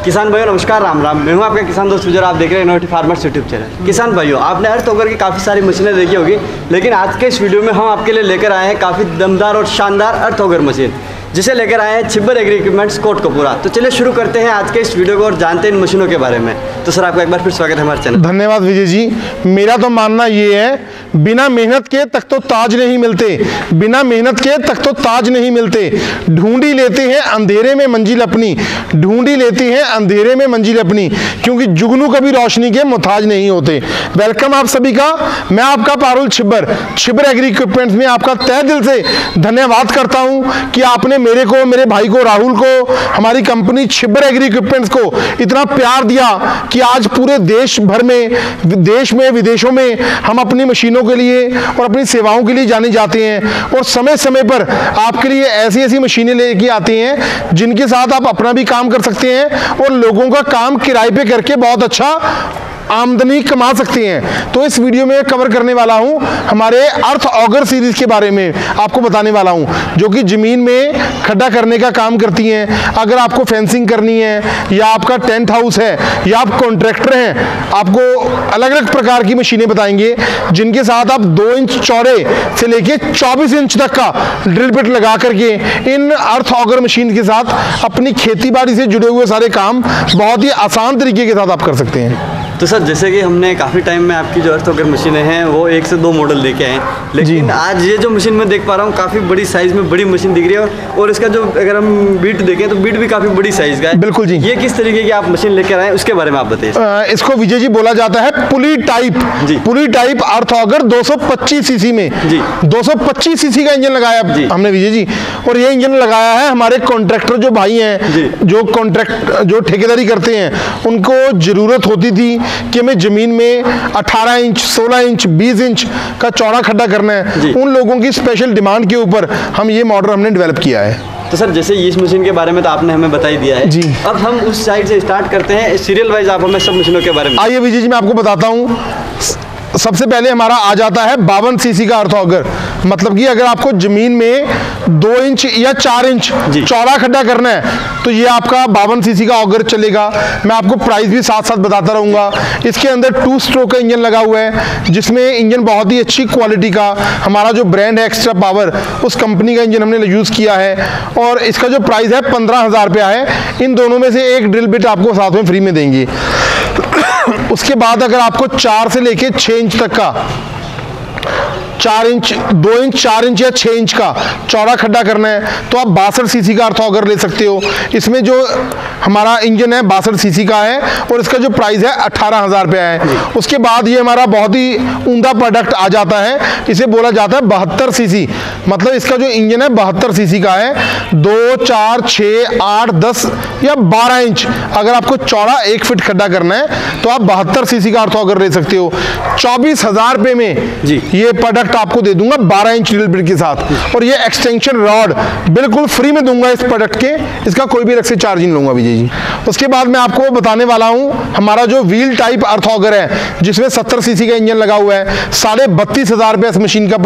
किसान भाइयों नमस्कार, राम राम। मैं हूं आपका किसान दोस्त विजय, आप देख रहे हैं इनोवेटिव फार्मर्स यूट्यूब चैनल। किसान भाइयों, आपने अर्थ ऑगर की काफ़ी सारी मशीनें देखी होगी, लेकिन आज के इस वीडियो में हम आपके लिए लेकर आए हैं काफ़ी दमदार और शानदार अर्थ ऑगर मशीन, जिसे लेकर आए हैं छिब्बर एग्री इक्विपमेंट्स कोटकपुरा। तो चलिए शुरू करते हैं आज के इस वीडियो को और जानते हैं इन मशीनों के बारे में। तो सर, आपका एक बार फिर स्वागत है हमारे चैनल। धन्यवाद विजय जी। मेरा तो मानना ये है, बिना मेहनत के तक तो ताज नहीं मिलते, बिना मेहनत के तक तो ताज नहीं मिलते। ढूंढी लेते हैं अंधेरे में मंजिल अपनी, ढूंढी लेते हैं अंधेरे में मंजिल अपनी, क्योंकि जुगनू कभी रोशनी के मुताज नहीं होते। वेलकम आप सभी का। मैं आपका पारुल छिब्बर एग्री इक्विपमेंट्स में आपका तहे दिल से धन्यवाद करता हूं कि आपने मेरे को, मेरे भाई को, राहुल को, हमारी कंपनी छिब्बर एग्री इक्विपमेंट्स को इतना प्यार दिया कि आज पूरे देश भर में, देश में, विदेशों में हम अपनी मशीनों के लिए और अपनी सेवाओं के लिए जाने जाते हैं और समय समय पर आपके लिए ऐसी ऐसी मशीनें लेके आते हैं जिनके साथ आप अपना भी काम कर सकते हैं और लोगों का काम किराए पे करके बहुत अच्छा आमदनी कमा सकते हैं। तो इस वीडियो में कवर करने वाला हूं हमारे अर्थ ऑगर सीरीज के बारे में, आपको बताने वाला हूं, जो कि जमीन में खड्डा करने का काम करती हैं। अगर आपको फेंसिंग करनी है, या आपका टेंट हाउस है, या आप कॉन्ट्रैक्टर हैं, आपको अलग अलग प्रकार की मशीनें बताएंगे जिनके साथ आप 2 इंच चौड़े से लेके 24 इंच तक का ड्रिल बिट लगा करके इन अर्थ ऑगर मशीन के साथ अपनी खेती बाड़ी से जुड़े हुए सारे काम बहुत ही आसान तरीके के साथ आप कर सकते हैं। तो सर, जैसे कि हमने काफ़ी टाइम में आपकी जो अर्थ ऑगर मशीनें हैं वो 1 से 2 मॉडल लेके आए, लेकिन आज ये जो मशीन मैं देख पा रहा हूँ काफ़ी बड़ी साइज़ में बड़ी मशीन दिख रही है और इसका जो अगर हम बीट देखें तो बीट भी काफ़ी बड़ी साइज़ का है। बिल्कुल जी। ये किस तरीके की आप मशीन लेकर आए, उसके बारे में आप बताइए। इसको विजय जी बोला जाता है पुली टाइप जी। पुली टाइप अर्थ ऑगर 225 सीसी में जी, 225 सीसी का इंजन लगाया हमने विजय जी। और ये इंजन लगाया है हमारे कॉन्ट्रैक्टर जो भाई हैं, जो ठेकेदारी करते हैं, उनको जरूरत होती थी कि हमें जमीन में 18 इंच, 16 इंच, 20 इंच का चौड़ा खड्डा करना है। उन लोगों की स्पेशल डिमांड के ऊपर हम ये मॉडल हमने डेवलप किया है। तो सर, जैसे इस मशीन के बारे में तो आपने हमें बता ही दिया है जी। अब हम उस साइड से स्टार्ट करते हैं, सीरियल वाइज आप हमें सब मशीनों के बारे में। आइए विजय जी, मैं आपको बताता हूँ। सबसे पहले हमारा आ जाता है 52 सीसी का अर्थ ऑगर। मतलब कि अगर आपको जमीन में 2 इंच या 4 इंच चौड़ा खड्डा करना है तो ये आपका 52 सीसी का ऑगर चलेगा। मैं आपको प्राइस भी साथ साथ बताता रहूँगा। इसके अंदर 2 स्ट्रोक का इंजन लगा हुआ है, जिसमें इंजन बहुत ही अच्छी क्वालिटी का, हमारा जो ब्रांड है एक्स्ट्रा पावर, उस कंपनी का इंजन हमने यूज़ किया है। और इसका जो प्राइस है 15,000 रुपया है। इन दोनों में से एक ड्रिल बिट आपको साथ में फ्री में देंगे। उसके बाद अगर आपको 4 से लेके 6 इंच तक का, 4 इंच, 2 इंच, 4 इंच या 6 इंच का चौड़ा खड्डा करना है तो आप 62 सीसी का अर्थ ऑगर ले सकते हो। इसमें जो हमारा इंजन है 62 सीसी का है और इसका जो प्राइस है 18,000 रुपया है। उसके बाद ये हमारा बहुत ही उम्दा प्रोडक्ट आ जाता है, इसे बोला जाता है 72 सीसी। मतलब इसका जो इंजन है 72 सीसी का है। 2, 4, 6, 8, 10 या 12 इंच अगर आपको चौड़ा 1 फीट खड्डा करना है तो आप 72 सीसी का अर्थ ऑगर ले सकते हो। 24,000 रुपये में ये प्रोडक्ट आपको दे दूंगा 12 इंच ड्रिल बिट के साथ। और ये एक्सटेंशन रॉड बिल्कुल फ्री में दूंगा इस प्रोडक्ट के, इसका कोई भी अलग से चार्ज नहीं लूंगा विजय जी। उसके बाद मैं आपको बताने वाला हूं हमारा जो व्हील टाइप अर्थ ऑगर है, जिसमें 70 सीसी का इंजन लगा हुआ है। 32,500 रुपये इस मशीन का,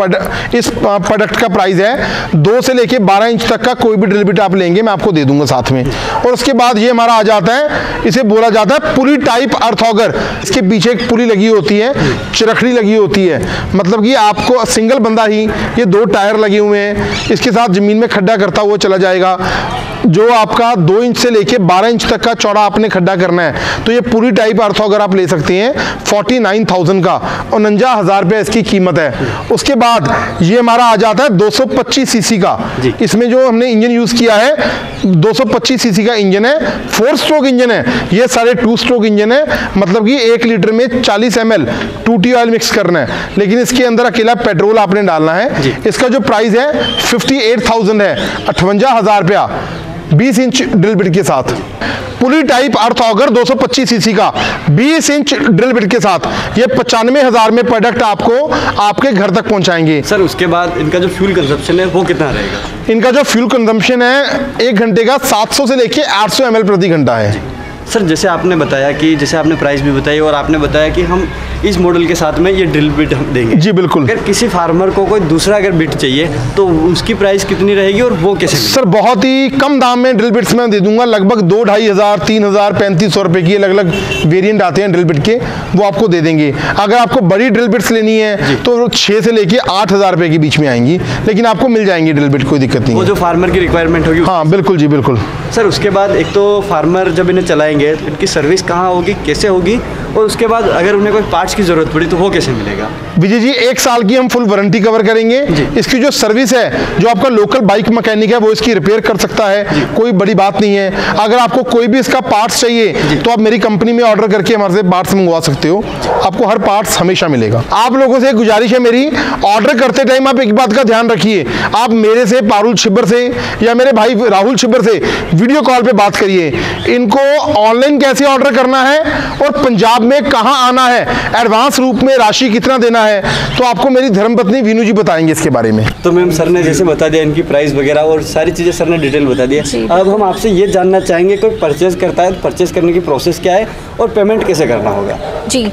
इस प्रोडक्ट का प्राइस है। 2 से लेके 12 इंच तक का कोई भी ड्रिल बिट आप लेंगे मैं आपको दे दूंगा साथ में। और उसके बाद ये हमारा आ जाता है, इसे बोला जाता है पुली टाइप अर्थ ऑगर। इसके पीछे एक पुली लगी होती है, चरखड़ी लगी होती है। मतलब कि आपको सिंगल बंदा ही, ये 2 टायर लगे हुए हैं, इसके साथ जमीन में खड्डा करता हुआ चला जाएगा। जो आपका 2 इंच से लेके 12 इंच तक का चौड़ा आपने खड्डा करना है तो ये पूरी टाइप अर्थ ऑगर आप ले सकते हैं 49,000 का, 49,000 रुपये इसकी कीमत है। उसके बाद ये हमारा आ जाता है 225 सीसी का। इसमें जो हमने इंजन यूज़ किया है 225 सीसी का इंजन है, 4 स्ट्रोक इंजन है। ये सारे 2 स्ट्रोक इंजन है। मतलब कि 1 लीटर में 40 ml 2T ऑयल मिक्स करना है, लेकिन इसके अंदर अकेला पेट्रोल आपने डालना है। इसका जो प्राइस है 58,000 है, 58,000 रुपया 20 इंच ड्रिल बिट के साथ। पुली टाइप अर्थ ऑगर 225 सीसी का 20 इंच ड्रिल बिट के साथ ये 95,000 में प्रोडक्ट आपको आपके घर तक पहुंचाएंगे। सर, उसके बाद इनका जो फ्यूल कंजप्शन है वो कितना रहेगा? इनका जो फ्यूल कंजप्शन है 1 घंटे का 700 से लेके 800 ml प्रति घंटा है। सर, जैसे आपने बताया कि जैसे आपने प्राइस भी बताई और आपने बताया कि हम इस मॉडल के साथ में ये ड्रिल बिट हम देंगे। जी बिल्कुल। अगर किसी फार्मर को कोई दूसरा अगर बिट चाहिए तो उसकी प्राइस कितनी रहेगी और वो कैसे? सर बहुत ही कम दाम में ड्रिल बिट्स में दे दूंगा, लगभग 2-2.5 हज़ार, 3 हज़ार, 3500 रुपए की अलग अलग वेरिएंट आते हैं ड्रिल बिट के, वो आपको दे देंगे। अगर आपको बड़ी ड्रिल बिट्स लेनी है तो 6 से लेके 8 हज़ार रुपए के बीच में आएंगी, लेकिन आपको मिल जाएंगी ड्रिल बिट, कोई दिक्कत नहीं वो है। जो फार्मर की रिक्वायरमेंट होगी। हाँ बिल्कुल जी बिल्कुल। सर उसके बाद एक तो फार्मर जब इन्हें चलाएंगे तो इनकी सर्विस कहाँ होगी, कैसे होगी, और उसके बाद अगर उन्हें कोई पार्ट्स की ज़रूरत पड़ी तो वो कैसे मिलेगा? विजय जी 1 साल की हम फुल वारंटी कवर करेंगे। इसकी जो सर्विस है, जो आपका लोकल बाइक मैकेनिक है वो इसकी रिपेयर कर सकता है, कोई बड़ी बात नहीं है। अगर आपको कोई भी इसका पार्ट्स चाहिए तो आप मेरी कंपनी में ऑर्डर करके हमारे से पार्ट्स मंगवा सकते हो, आपको हर पार्ट्स हमेशा मिलेगा। आप लोगों से गुजारिश है मेरी, ऑर्डर करते टाइम आप एक बात का ध्यान रखिए, आप मेरे से, पारुल छिब्बर से या मेरे भाई राहुल छिब्बर से वीडियो कॉल पे बात करिए। इनको ऑनलाइन कैसे ऑर्डर करना है और पंजाब में कहां आना है, एडवांस रूप में राशि कितना देना है, तो आपको मेरी धर्मपत्नी वीनू जी बताएंगे इसके बारे में। तो मैम सर ने जैसे बता दिया इनकी प्राइस वगैरह और सारी चीज़ें सर ने डिटेल बता दिया। अब हम आपसे ये जानना चाहेंगे कोई परचेज करता है तो परचेज करने की प्रोसेस क्या है और पेमेंट कैसे करना होगा? जी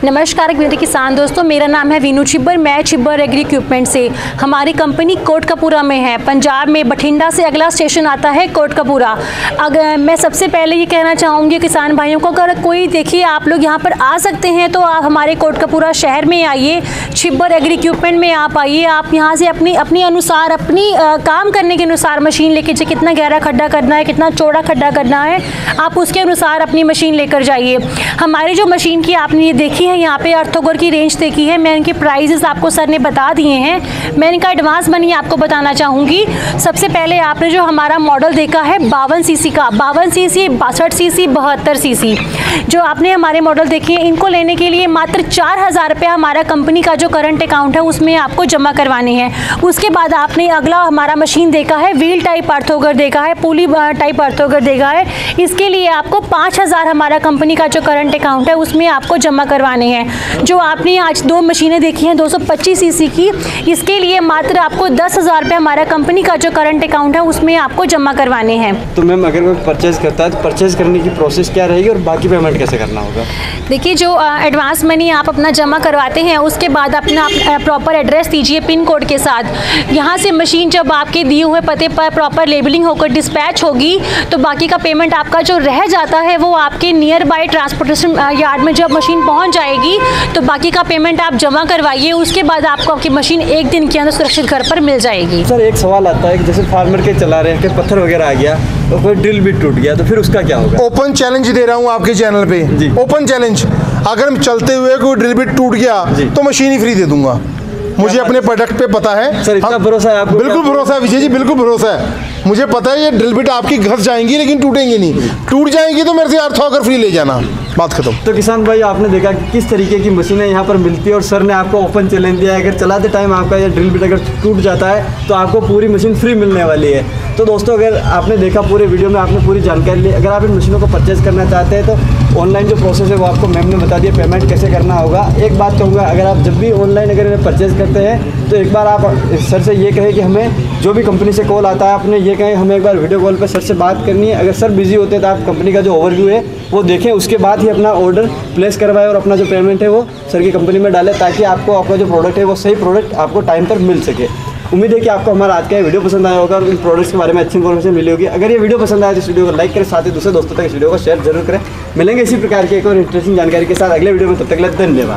नमस्कार मेरे किसान दोस्तों, मेरा नाम है वीनू छिब्बर, मैं छिब्बर एग्री इक्विपमेंट से। हमारी कंपनी कोटकपूरा में है, पंजाब में। बठिंडा से अगला स्टेशन आता है कोटकपूरा। अगर मैं सबसे पहले ये कहना चाहूँगी किसान भाइयों को, अगर कोई देखिए आप लोग यहाँ पर आ सकते हैं तो आप हमारे कोटकपूरा शहर में आइए, छिब्बर एग्री इक्विपमेंट में आप आइए। आप यहाँ से अपनी अनुसार, अपनी काम करने के अनुसार मशीन लेके, कितना गहरा खड्डा करना है, कितना चौड़ा खड्डा करना है, आप उसके अनुसार अपनी मशीन लेकर जाइए। हमारी जो मशीन की आपने ये देखी है, यहाँ पे अर्थोगर की रेंज देखी है, मैं इनके प्राइजेस आपको सर ने बता दिए हैं। मैं इनका एडवांस मनी आपको बताना चाहूँगी। सबसे पहले आपने जो हमारा मॉडल देखा है 52 सीसी का, 52 सीसी, 62 सीसी, 72 सीसी, जो आपने हमारे मॉडल देखे हैं, इनको लेने के लिए मात्र 4,000 रुपया हमारा कंपनी का जो करंट अकाउंट है उसमें आपको जमा करवाने हैं। उसके बाद आपने अगला हमारा मशीन देखा है, व्हील टाइप अर्थोगर देखा है, पुली टाइप अर्थोगर देखा है। इसके लिए आपको 5,000 हमारा कंपनी का जो करंट अकाउंट है उसमें आपको जमा करवाने हैं। जो आपने आज 2 मशीनें देखी हैं 225 सीसी की, इसके लिए मात्र आपको 10,000 रुपये हमारा कंपनी का जो करंट अकाउंट है उसमें आपको जमा करवाने हैं। तो मैम अगर कोई परचेज करता है तो परचेज करने की प्रोसेस क्या रहेगी और बाकी पेमेंट कैसे करना होगा? देखिए जो एडवांस मनी आप अपना जमा करवाते हैं उसके बाद अपना प्रॉपर एड्रेस दीजिए पिन कोड के साथ। यहाँ से मशीन जब आपके दिए हुए पते पर प्रॉपर लेबलिंग होकर डिस्पैच होगी तो बाकी का पेमेंट आपका जो रह जाता है वो आपके नियर बाय ट्रांसपोर्टेशन यार्ड में जब मशीन पहुँच जाएगी तो बाकी का पेमेंट आप जमा करवाइए। उसके बाद आपको आपकी मशीन 1 दिन के अंदर सुरक्षित घर पर मिल जाएगी। सर एक सवाल आता है कि जैसे फार्मर के चला रहे हैं कि पत्थर वगैरह आ गया और कोई ड्रिल भी टूट गया तो फिर उसका क्या होगा? ओपन चैलेंज दे रहा हूँ आपके चैनल पे, ओपन चैलेंज, अगर चलते हुए कोई ड्रिल बिट टूट गया तो मशीन ही फ्री दे दूंगा। मुझे अपने प्रोडक्ट पे पता है सर, इतना भरोसा है आपको? बिल्कुल भरोसा है विजय जी, बिल्कुल भरोसा है। मुझे पता है ये ड्रिल बिट आपकी घस जाएंगी लेकिन टूटेंगी नहीं, टूट जाएंगी तो मेरे से अर्थोगर फ्री ले जाना, बात खत्म। तो किसान भाई आपने देखा कि किस तरीके की मशीनें यहाँ पर मिलती है और सर ने आपको ओपन चैलेंज दिया है, अगर चलाते टाइम आपका ये ड्रिल बिट अगर टूट जाता है तो आपको पूरी मशीन फ्री मिलने वाली है। तो दोस्तों अगर आपने देखा पूरे वीडियो में, आपने पूरी जानकारी ली, अगर आप इन मशीनों को परचेज करना चाहते हैं तो ऑनलाइन जो प्रोसेस है वो आपको मैम ने बता दिया, पेमेंट कैसे करना होगा। एक बात कहूँगा, अगर आप जब भी ऑनलाइन अगर इन्हें परचेज करते हैं तो एक बार आप सर से ये कहें कि हमें जो भी कंपनी से कॉल आता है आपने ये कहें हमें एक बार वीडियो कॉल पर सर से बात करनी है। अगर सर बिजी होते हैं तो आप कंपनी का जो ओवरव्यू है वो देखें, उसके बाद ही अपना ऑर्डर प्लेस करवाएं और अपना जो पेमेंट है वो सर की कंपनी में डालें ताकि आपका जो प्रोडक्ट है वो सही प्रोडक्ट आपको टाइम पर मिल सके। उम्मीद है कि आपको हमारा आज का ये वीडियो पसंद आया होगा और इन प्रोडक्ट्स के बारे में अच्छी इन्फॉर्मेशन मिली होगी। अगर ये वीडियो पसंद आया तो इस वीडियो को लाइक करें, साथ ही दूसरे दोस्तों तक इस वीडियो को शेयर जरूर करें। मिलेंगे इसी प्रकार की एक और इंटरेस्टिंग जानकारी के साथ अगले वीडियो में, तब तक के लिए धन्यवाद।